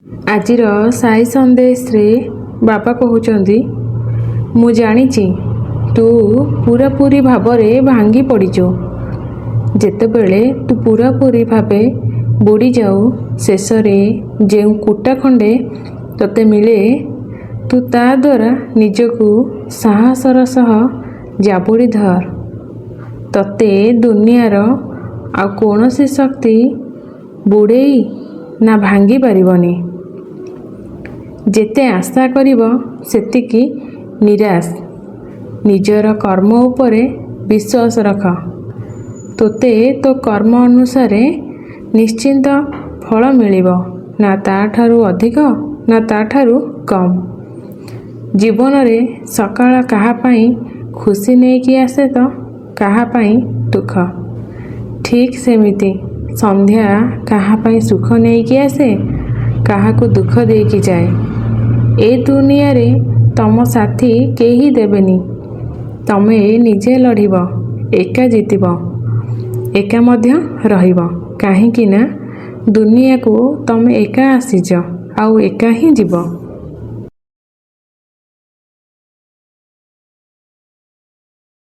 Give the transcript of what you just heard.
ଆଜିର ସାଇ ସନ୍ଦେଶରେ ବାବା କହୁଛନ୍ତି, ମୁଁ ଜାଣିଛି ତୁ ପୁରାପୁରି ଭାବରେ ଭାଙ୍ଗି ପଡ଼ିଛୁ। ଯେତେବେଳେ ତୁ ପୁରାପୁରି ଭାବେ ବୁଡ଼ିଯାଉ, ଶେଷରେ ଯେଉଁ କୁଟା ଖଣ୍ଡେ ତୋତେ ମିଳେ, ତୁ ତା ଦ୍ୱାରା ନିଜକୁ ସାହସର ସହ ଜାବୁଡ଼ି ଧର। ତୋତେ ଦୁନିଆର ଆଉ କୌଣସି ଶକ୍ତି ବୁଡ଼େଇ ନା ଭାଙ୍ଗି ପାରିବନି। ଯେତେ ଆଶା କରିବ ସେତିକି ନିରାଶ। ନିଜର କର୍ମ ଉପରେ ବିଶ୍ୱାସ ରଖ। ତୋତେ ତୋ କର୍ମ ଅନୁସାରେ ନିଶ୍ଚିନ୍ତ ଫଳ ମିଳିବ, ନା ତା'ଠାରୁ ଅଧିକ ନା ତା'ଠାରୁ କମ୍। ଜୀବନରେ ସକାଳ କାହା ପାଇଁ ଖୁସି ନେଇକି ଆସେ ତ କାହା ପାଇଁ ଦୁଃଖ। ଠିକ୍ ସେମିତି ସନ୍ଧ୍ୟା କାହା ପାଇଁ ସୁଖ ନେଇକି ଆସେ, କାହାକୁ ଦୁଃଖ ଦେଇକି ଯାଏ। ଏ ଦୁନିଆରେ ତମ ସାଥୀ କେହି ଦେବେନି। ତମେ ନିଜେ ଲଢ଼ିବ, ଏକା ଜିତିବ, ଏକା ମଧ୍ୟ ରହିବ। କାହିଁକି ନା ଦୁନିଆକୁ ତମେ ଏକା ଆସିଛ ଆଉ ଏକା ହିଁ ଯିବ।